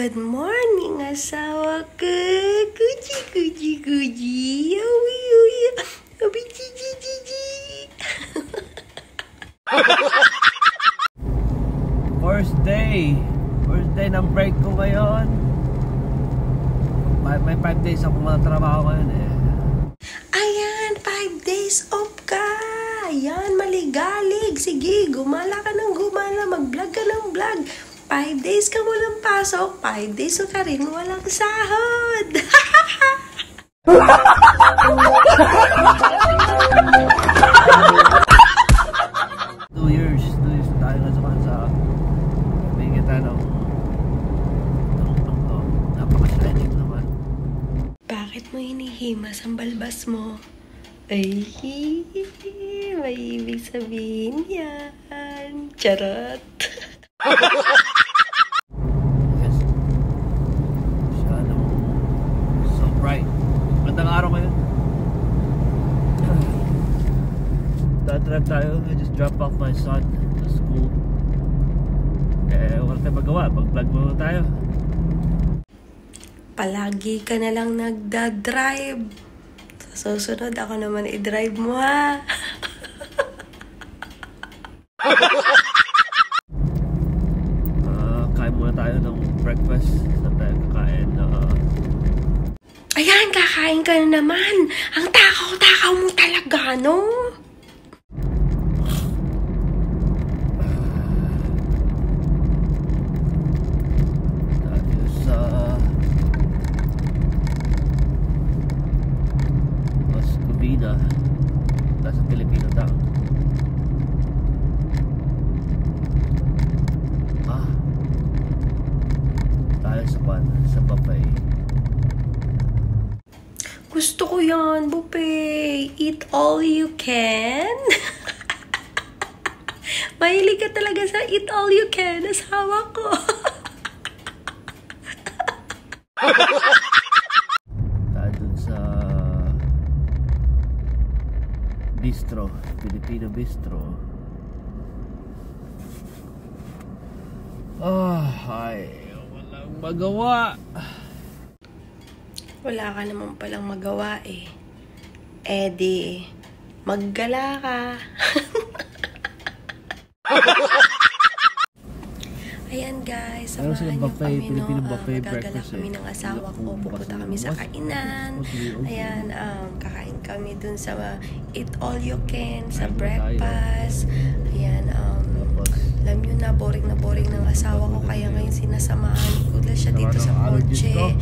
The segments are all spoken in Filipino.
Good morning, asawa ko. Kuji, kuji, kuji. Yawi, yawi. Yawi, jiji, jiji. First day ng break ko ngayon. May 5 days ako trabaho ngayon eh. Ayan, 5 days off ka. Ayan, maligalig. Sige, gumala ka ng gumala. Mag-vlog ka ng vlog. 5 days ka walang pasok. 5 days ka rin walang sahod. 2 years na tayo sa may kita ng napaka-shining naman. Bakit mo hinihimas ang balbas mo? Ay, may ibig sabihin yan. Charot. Yes. So bright. Magandang araw ngayon. Drive tayo. I just dropped off my son to school. Wala tayong magawa. Mag-vlog muna tayo. Palagi ka na lang nagda-drive. Sa susunod, ako naman i-drive mo, ha? Kain muna tayo ng breakfast. Saan tayo kakain? Ayan, kakain ka na naman. Ang takaw-takaw mo talaga, no? Nasa Pilipino daw. Tayo sa buffet. Gusto ko yan, buffet. Eat all you can. Mahilig ka talaga sa eat all you can. Asawa ko. Tayo dun sa bistro, Filipino bistro. Ay, walang magawa. Wala ka naman palang magawa eh. Eh di, maggala ka. Ayan guys, samahan niyo kami, no? Magagala kami ng asawa ko. Pupunta kami sa kainan. Ayan, kakain kami dun sa eat all you can, sa breakfast. Ayan, alam nyo na boring ng asawa ko. Kaya ngayon sinasamahan ko na siya dito sa kotse.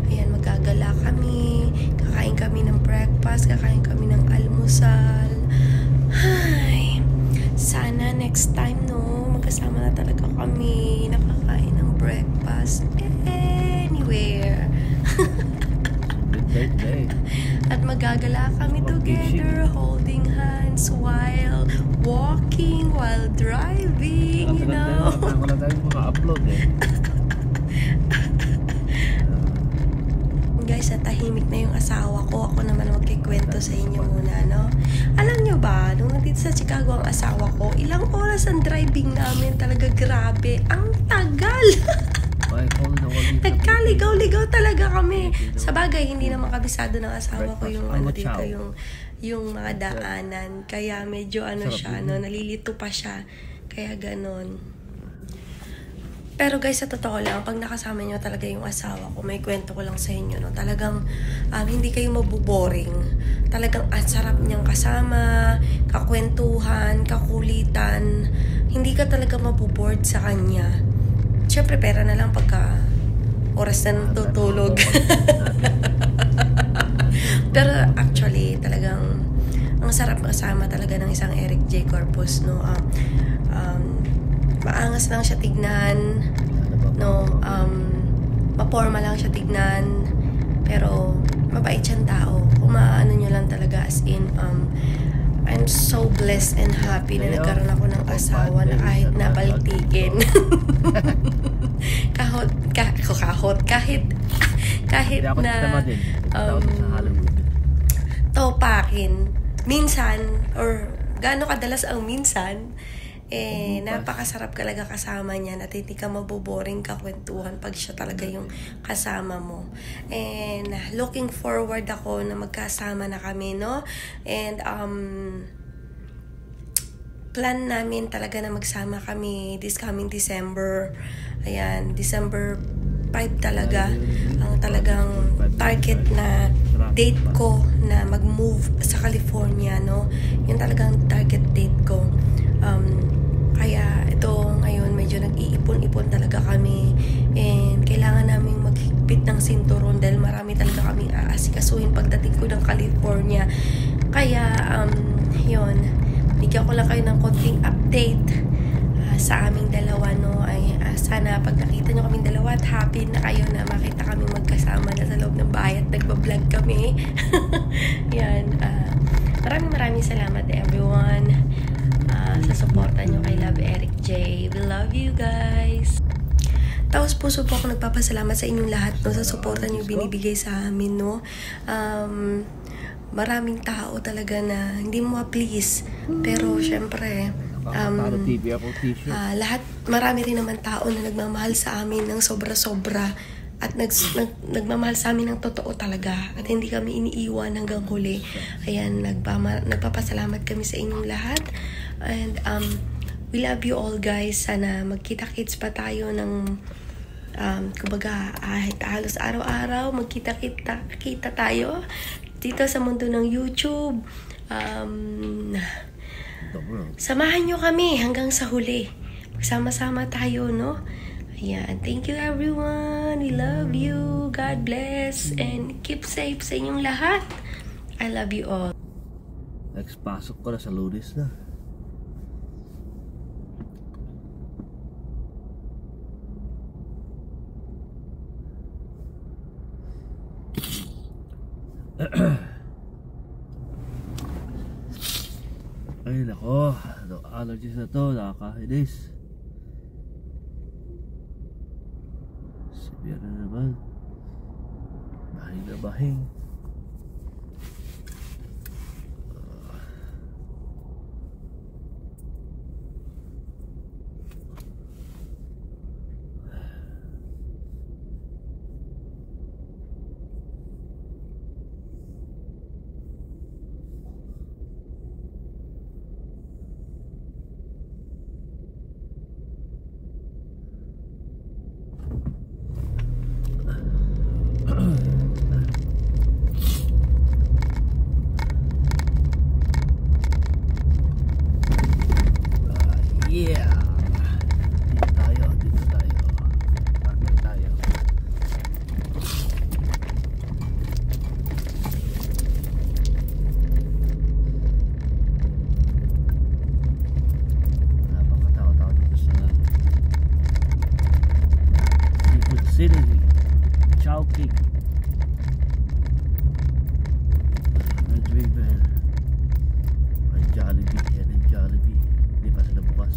Ayan, magagala kami. Kakain kami ng breakfast. Kakain kami ng almusal. Ay, sana next time, no? Magkasama na talaga kami. Nakakain ng breakfast anywhere. Good day. At magagala kami together, holding hands while walking, while driving, you know. Wala tayong mga upload eh. Guys, tahimik na yung asawa ko. Ako naman magkikwento sa inyo muna, no? Alam nyo ba, nung nandito sa Chicago ang asawa ko, ilang oras ang driving namin. Talaga grabe. Ang tagal! Nagkaligaw-ligaw talaga kami. Sa bagay, hindi naman kabisado ng asawa ko yung ano dito, yung mga daanan. Kaya medyo ano siya, no, nalilito pa siya. Kaya ganon. Pero guys, sa totoo lang, pag nakasama nyo talaga yung asawa ko, may kwento ko lang sa inyo, no? Talagang hindi kayo mabuboring. Talagang ang sarap niyang kasama, kakwentuhan, kakulitan. Hindi ka talaga mabuboard sa kanya. Siyempre, pera na lang pagka oras na natutulog. Pero actually, talagang ang sarap kasama talaga ng isang Eric J. Corpus, no? Maangas lang siya tignan, no? Maporma lang siya tignan, pero mabait siyang tao. Kung maano nyo lang talaga, as in, I'm so blessed and happy na nagkaroon ako ng asawa na kahit napaltikin. kahit na topakin minsan, or gaano kadalas ang minsan, Napakasarap talaga kasama niya at hindi ka maboboring kakwentuhan pag siya talaga yung kasama mo. And looking forward ako na magkasama na kami, no? And plan namin talaga na magsama kami this coming December. Ayan, December 5 talaga ang talagang target na date ko na mag-move sa California, no? Yun talagang target date ko. Kaya ito ngayon medyo nag-iipon-ipon talaga kami and kailangan naming maghigpit ng sinturon dahil marami talaga kaming aasikasuhin pagdating ko ng California. Kaya yun, bigyan ko lang kayo ng konting update sa aming dalawa, no? Ay sana pag nakita nyo kaming dalawa at happy na kayo na makita kaming magkasama na sa loob ng bahay at nagbablog kami. Yan, maraming salamat everyone sa suporta nyo kay Love Eric J. We love you guys. Taos puso po ako nagpapasalamat sa inyong lahat, no, sa suporta nyo binibigay sa amin, no. Maraming tao talaga na hindi mo ma-please, pero syempre lahat, marami rin naman tao na nagmamahal sa amin ng sobra-sobra at nagmamahal sa amin ng totoo talaga at hindi kami iniiwan hanggang huli. Ayan, nagpapasalamat kami sa inyong lahat and we love you all guys. Sana magkita-kits pa tayo ng kumbaga halos araw-araw magkita-kita tayo dito sa mundo ng YouTube. Samahan nyo kami hanggang sa huli. Magsama-sama tayo, no? Ayan. Thank you everyone. We love you. God bless. And keep safe sa inyong lahat. I love you all. Next pasok ko na sa Lunes na. Ay nako, allergies na to, nakakainis. Severe na naman. Bahing na bahing. Chowking, Red River, ang Jollibee, yan ang Jollibee, hindi pa sila bukas.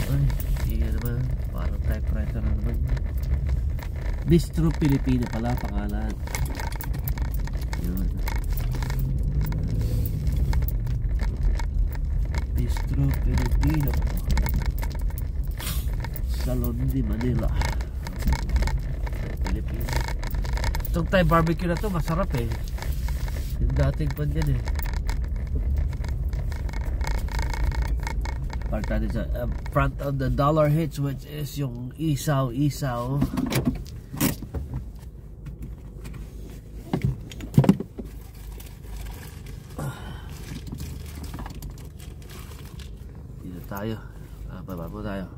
Ay, iya naman, parang typewriter na naman. Bistro Pilipino pala pangalan. Yun. Bistro Pilipino, Salon de Manila, Pilipinas. Itong Thai barbecue na to masarap eh. Yung dating pan yan eh. Part natin sa front of the Dollar Hits, which is yung isaw. Tayo. Baba po tayo.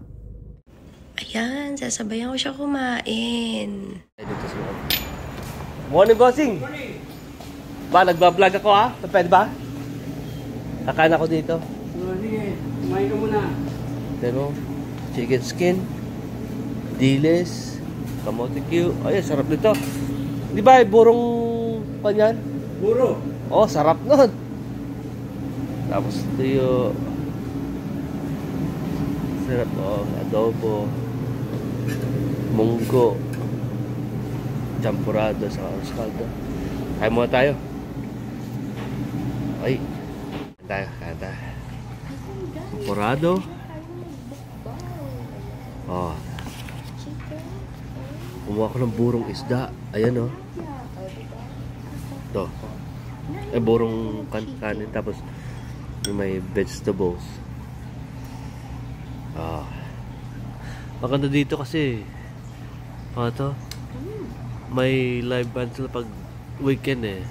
Ayan, sasabayan ko siya kumain. Morning, bossing! Morning! Ba, nagbablog ako ha? Pwede ba? Kakain ako dito. Sige, kumain ka muna. Pero, chicken skin, dilis, kamote Q. Ay, sarap nito. Di ba, burong panyan? Buro. Oh, sarap nun. Tapos ito yung sarap, adobo, munggo, champurado sa kaldo. Kain muna tayo. Ay. Kanta. Champurado. Oh. Kumuha ko ng burong isda. Ayan oh. Ito. Burong kanin. Tapos may vegetables. Ah. Maganda dito kasi to? May live band sila pag weekend eh.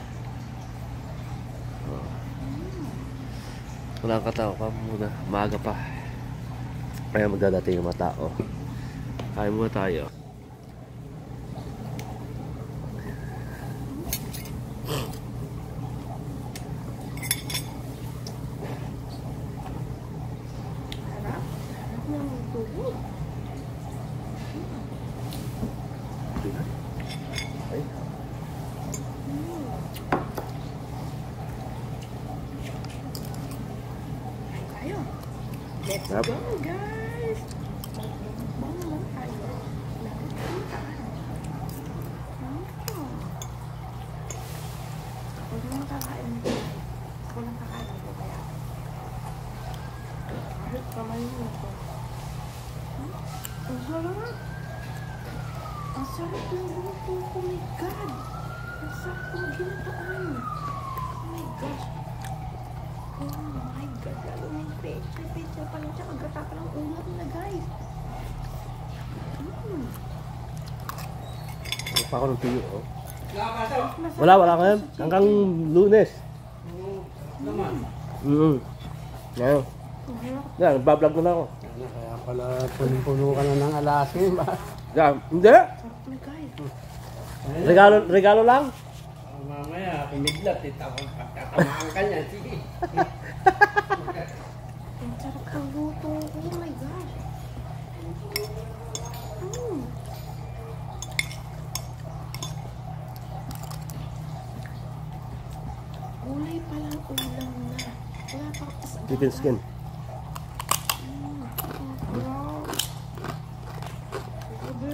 Wala kang katao ka muna. Maaga pa. Kaya magdadating yung mga tao. Kain muna tayo. Let's go, guys! Bangon tayo. Ako lang makakain. Ako lang kakain ko kaya. Kahit kamayin mo ko. Ang sarap! Ang sarap ng luto. Oh my God! Ang sarap ng ginataan. Oh my gosh! Oh my God, lalo na yung pecha pa lang siya, kagata pa lang ulam na guys. Ano pa ako ng tuyo oh. Wala ngayon. Hanggang Lunes. Ngayon. Yan, nagbablog na ako. Kaya pala puno ka na ng alasin ba? Yan, hindi. Regalo lang. Mamaya, kumidlat, tatamaan ka niya. Sige. Ang sarap ng luto. Oh my gosh. Gulay pa lang ulam na. Wala pa kasama. Chicken skin. Wow. Grabe.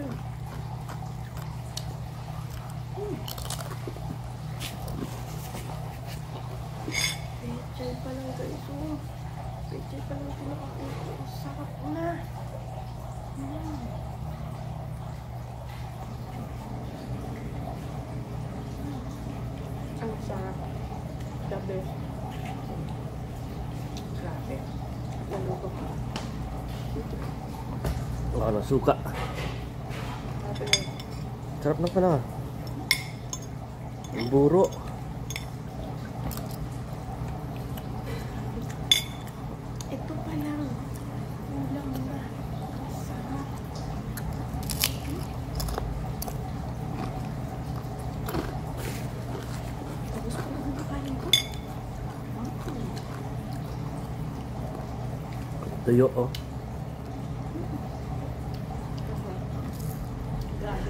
Pechay pa lang guys. Oh. Pechay pa lang pinakain ko. Ang sarap na. Ang sarap. The best. Grabe. Naluto ka. Wala ng suka. Grabe na. Sarap na pala. Ang buro. Ito pa lang. Ulam na. Ang sarap. Tapos ko na nakain ko. Tuyo oh. Grabe.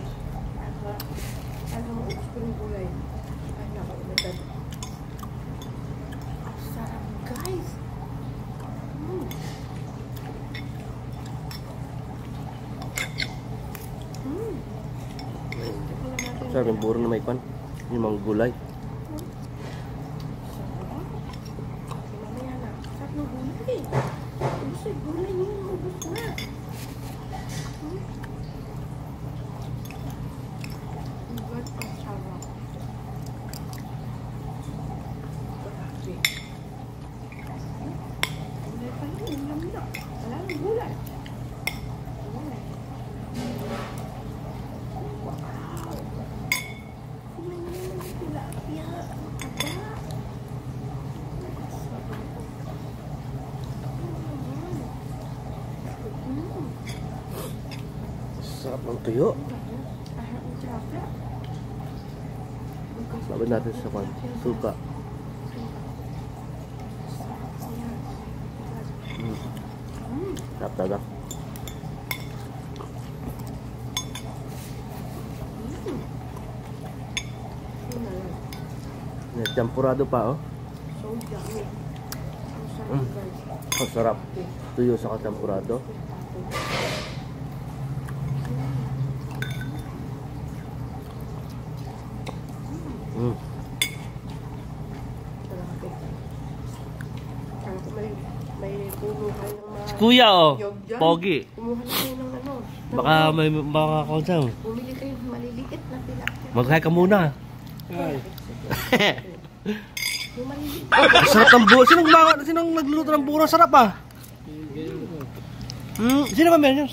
Ano mo, ubus ko ng gulay. Ay, nakaulatad. Ang sarap, guys. Sarap yung buro na may kwan. Yung mga gulay. Mamaya na. Sarap ng gulay. Ubus yung gulay niyo. Ubus na. Ang sarap. Grabe. Gulay pa lang. Ulam na. Wala nang gulay. Gulay. Wow. Kumain na naman yung tilapia. Aba. Sarap ng tuyo. Laban natin sa kwan. Suka. Sarap talaga. Champurado pa oh. So yummy. Ang sarap guys. Ang sarap. Tuyo sa champurado. kuya oh. Yog dyan. Pogi. Kumuha na kayo ng ano. Baka may makakakonsaw. Bumili kayo ng maliliit na tilapia. Mag-hi ka muna. Ay. Yung maliliit. Sarap ng buo. Sinong nagluluto ng buo? Sarap ah. Sino ba meron yun?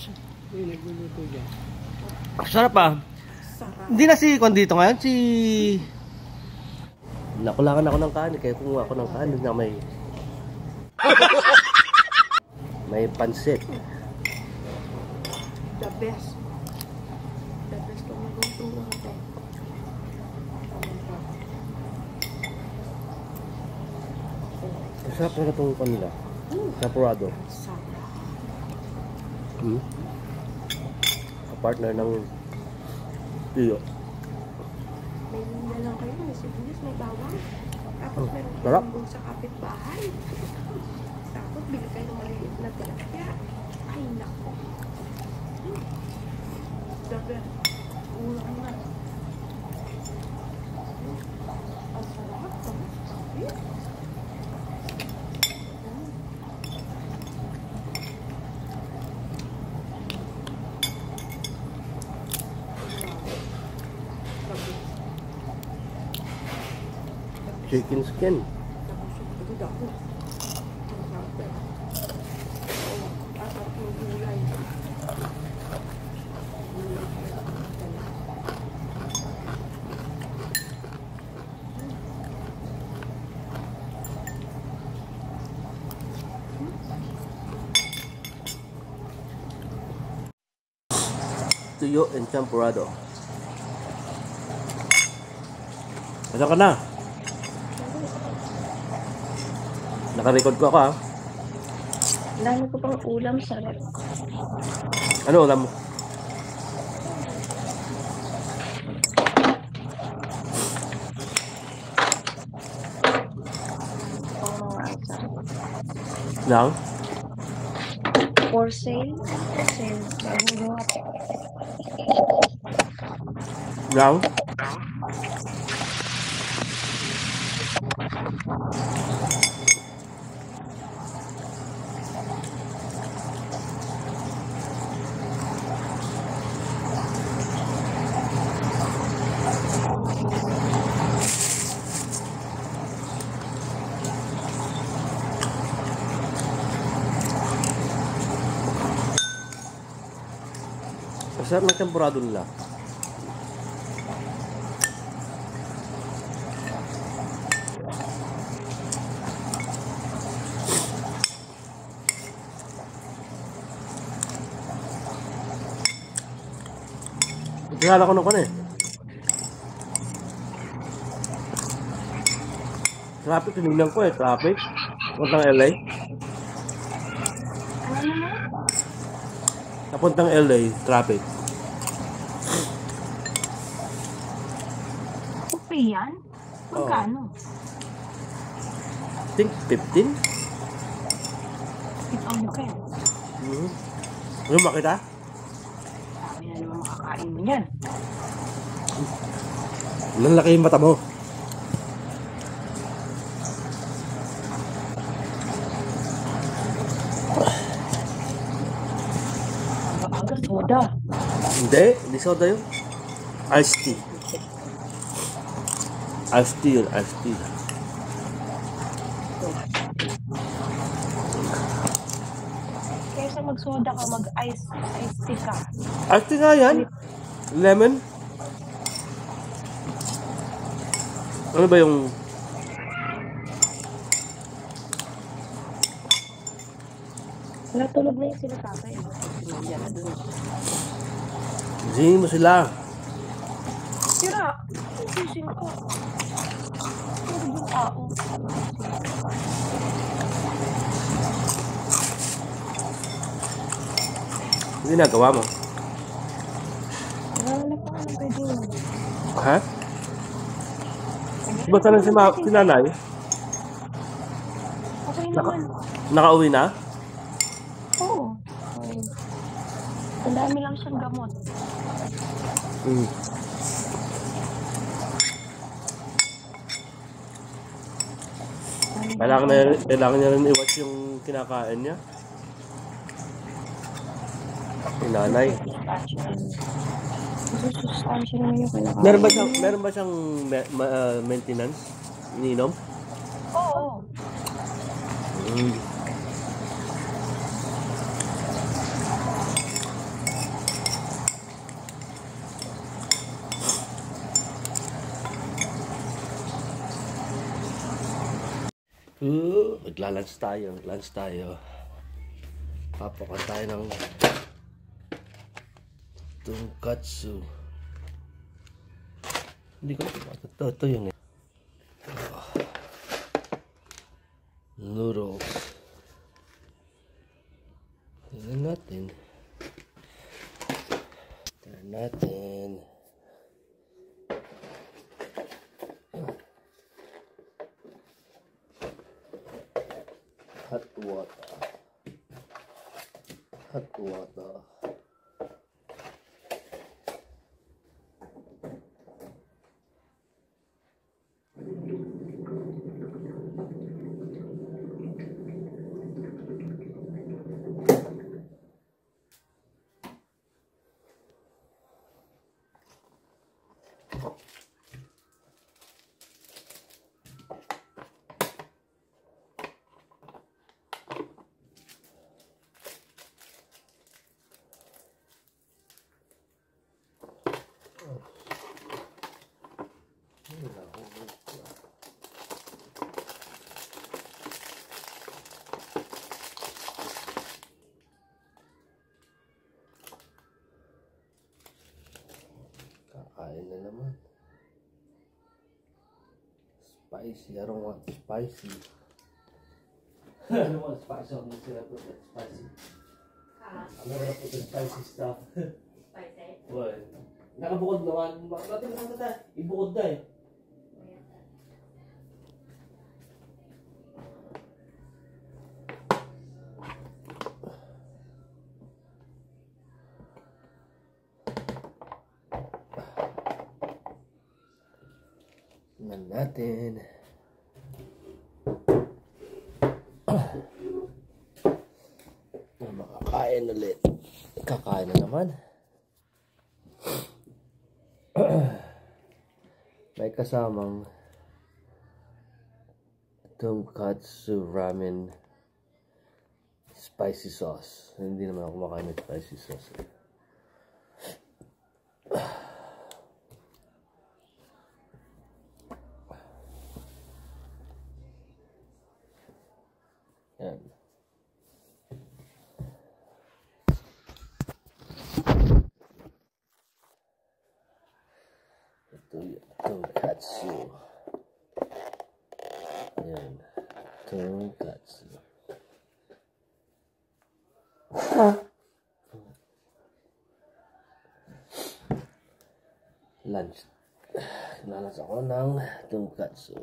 Yung nagluluto dyan. Sarap ah. Sarap. Hindi na si Kwan dito ngayon. Nakulangan ako ng kanin. Kaya kumuha ako ng kanin na may... may pansit. The best. The best kung nagluto natin. Sarap na itong kanila. Saporado. Sarap. Partner ng tiyo. May linya lang kayo. May sibuyas, may bawang. Tapos meron sarap. kayong sa kapitbahay. Tapos bili kayo ng maliliit na tilapia. Ay, nako. The best. Ulang na. Ang sarap. Sabi. Chicken skin. Tuyo and champurrado. Asa ka na? Naka-record ko ako ah. Dami ko pang ulam sa rep. Ano ulam mo? Lang? For sale. Sale. Bagong Lang? Masarap ng tempurado nila. Tingala ko nung kan eh. Traffic, tinignan ko eh. Traffic. Puntang LA. Napuntang LA, traffic. Kupi yan? Magkano? I think 15? Ito ang mukha. Ano makita? Sabi na naman makakain mo yan. Lalaki yung mata mo. Aga soda. Hindi soda yun. Iced tea. Iced tea yun, iced tea. Kaysa mag-soda ka, mag-ice tea ka. Iced tea nga yan. Lemon. Ano ba yung... Natulog na yung sila tatay. Gisingin mo sila. Sira! Gising ko. Tulog yung tao. Ano ginagawa mo? Wala pa nga ng pwede yun. Ha? Ba't na si nanay? Okay naman. Nakauwi na? Oo. Okay. Ang dami lang siyang gamot. Kailangan niya rin i-watch yung kinakain niya. nanay. Masusustansya naman yung kinakain. Meron ba siyang maintenance? Ininom? Oo. Mm. Magla-lunch tayo. Papakan tayo ng tonkatsu. Hindi ko ito. Ito yung noodles. Tingnan natin. Hot water. Kakain na naman. Spicy. I don't want spicy. I don't want spicy. I'm just gonna put that spicy. I'm not gonna put the spicy stuff. Spicy? What? Nakabukod naman. Ibukod na eh. Tingnan natin. Makakain ulit. Kakain na naman. May kasamang tonkatsu ramen spicy sauce. Hindi naman ako kumakain ng spicy sauce. Yan. Ito yung tonkatsu. Yan. Tonkatsu. Lunch. Kinalas ako ng tonkatsu.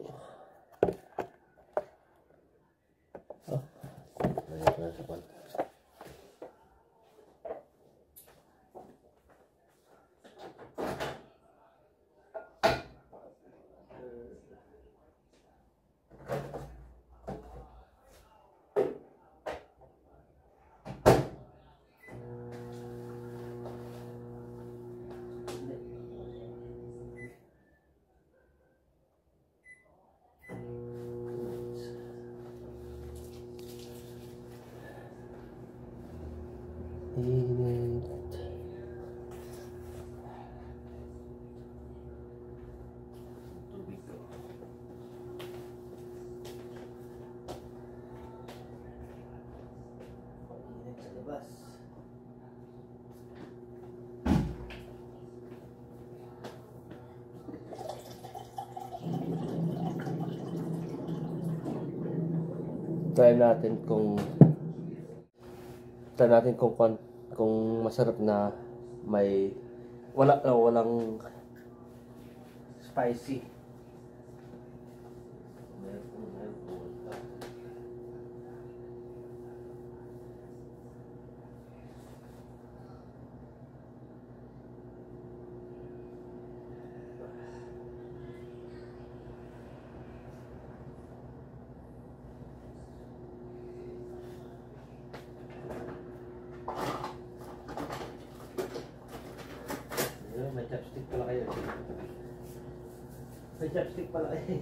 Try natin kung masarap na may walang spicy. May chopstick pala kayo. May chopstick pala kayo.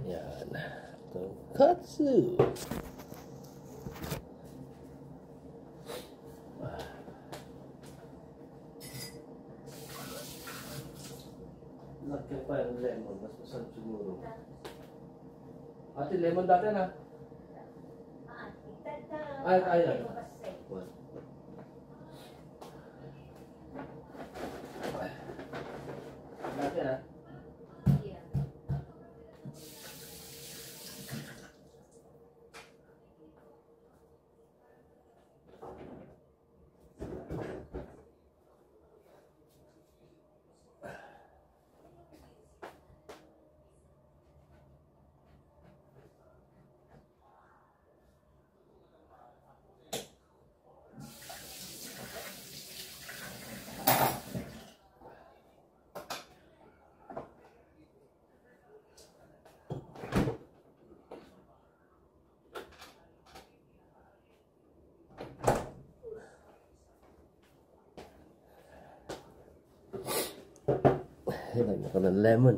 Yan. Tonkatsu. Lagyan pa yung lemon. Mas masarap siguro. Ate, lemon dati na. Ay, ay. What? Dati na. Lagyan ko ng lemon.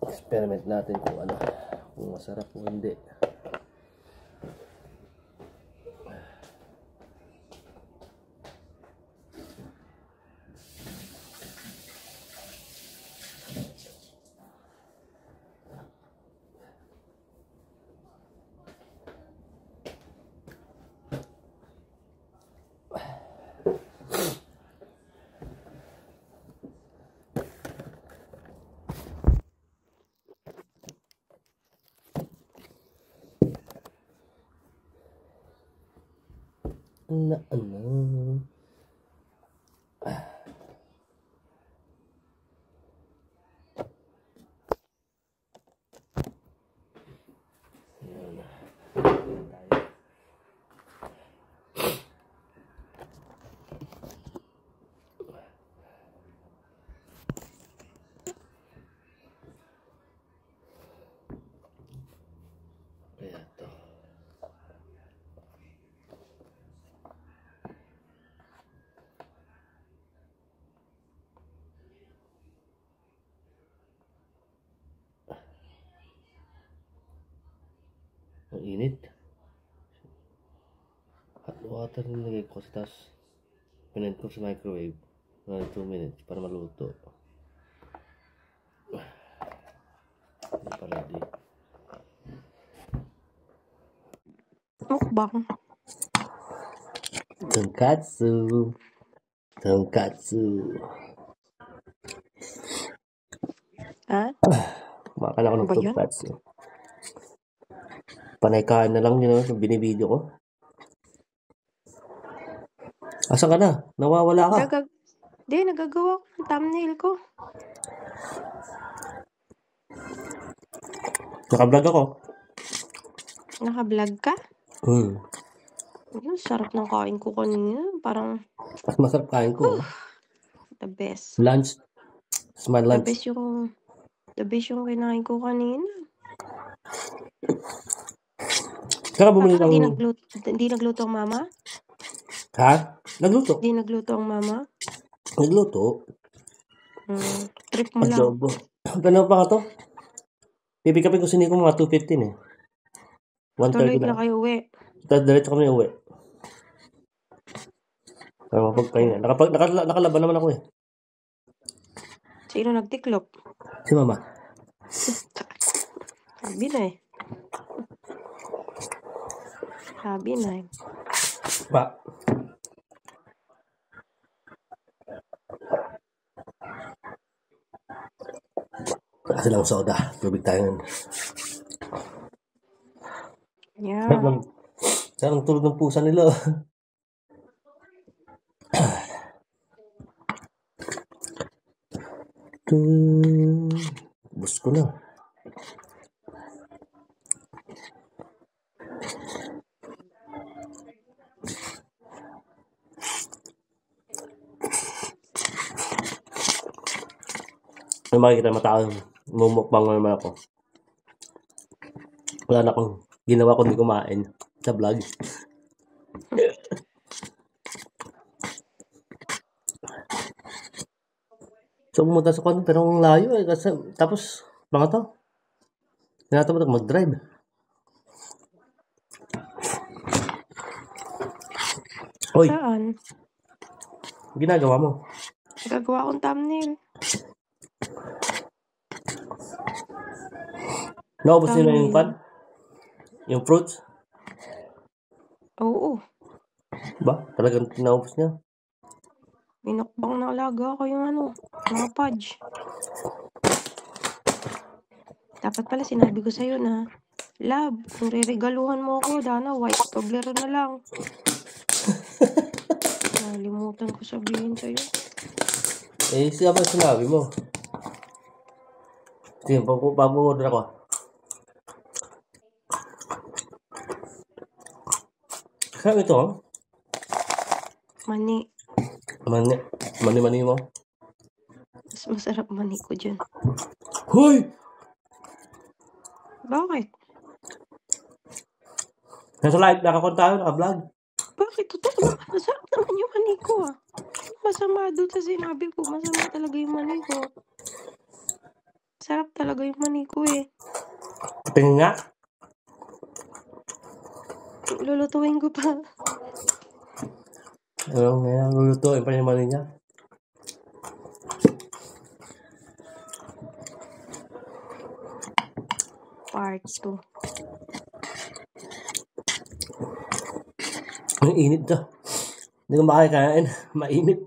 Experiment natin kung ano, kung masarap o hindi. Ano? Kaya to. Ang init. Hot water nilagay ko sa tas pinain ko sa microwave. 2 minutes para maluto. Hindi pa ready. Mukbang. Tonkatsu. Tonkatsu. Ha? Kumakain ako ng Ba yun? tonkatsu. Panay kain na lang yun, yung binibideo ko. Asan ka na? Nawawala ka. Di, nagagawa ko ng thumbnail ko. Nakablog ako. Naka-vlog ka? Ayun, sarap ng kain ko kanina. Parang Mas masarap kain ko. the best. Lunch. It's my The lunch. best yung kinain ko kanina. Saka bumili Bakit ng... di nagluto ang mama? Ha? Nagluto. Di nagluto ang mama? Nagluto. Trip mo lang. Adobo. Gano'n pa nga to? Pipikapin ko si Nico mga 2:15 eh. 1:30 Tuloy na na. kayo uwi. Diretso kami uwi. Para mapagpahinga. Nakalaban naman ako eh. Sino nagtiklop? Si Mama. Sabi na eh. Sabi na eh. Pa. Kasi lang soda. Tubig tayo nun. Yeah. Sarang tulog ng pusa nila. Bus ko na. May makikita matao. Mumukbang naman ako. Wala na akong ginawa kundi kumain sa vlog. So pumunta sa kwan pero ang layo eh. Kasi, tapos mga to. Tinatamad ako mag-drive. Hoy, Saan? ginagawa mo? Gagawa akong thumbnail. Naubos nyo na yung pan? Yung fruits? Oo. Ba? Talagang naubos niya? Minukbang na alaga ko yung mga fudge. Dapat pala sinabi ko sa'yo na, Love, kung re-regaluhan mo ako, Dana, white Toblerone na lang. Nalimutan ko sabihin sa'yo. Eh, siya ba sinabi mo? Sige, pag-order ako. Kaya ito, oh? Mani. Mani mo? Mas masarap mani ko dyan. Hoy! Bakit? Nasa live, nakakontayo, naka-vlog. Bakit? Totoo naman. Masarap naman yung mani ko ah. Masama doon sa sinabi ko. Masama talaga yung mani ko. Sarap talaga yung mani ko eh. Tingin nga. Lulutuin ko pa. Ano nga, lulutuin pa yung mani niya. Part 2. Ang init to. Hindi ko makakain. Mainit.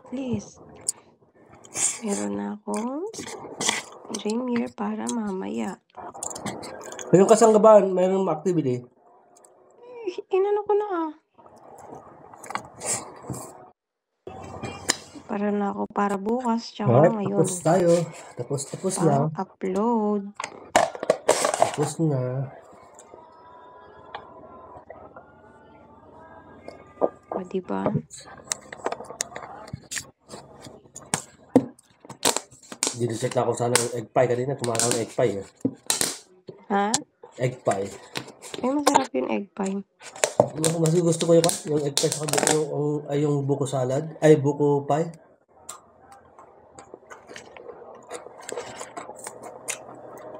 Please. Meron na akong premiere para mamaya. Yung kasanggaban, mayroong activity. Inano ko na ah. Para na ako para bukas. Tsaka ngayon. Tapos tayo. Tapos na. Upload. Tapos na. O diba? Dinicheck na ako sana yung egg pie kanina. Kumain ako ng egg pie. Ha? Egg pie. Ay, masarap yung egg pie. Mas gusto ko yung egg pie sa yung buko salad. Ay, buko pie.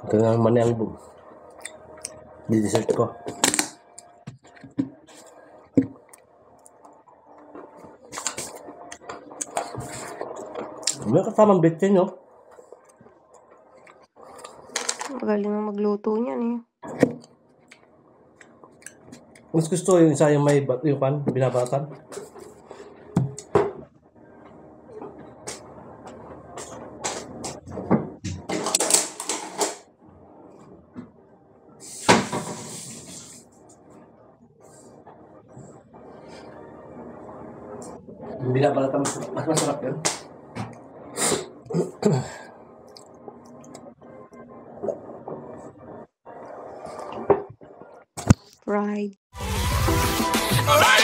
Ito nga naman ang di-dessert ko. May kasamang bitsin, no? Magaling na magluto niyan eh. Mas gusto ko yung isa yung may yung pan, binabatan. Yung binabalatan mas masarap yun. Fried. Alright.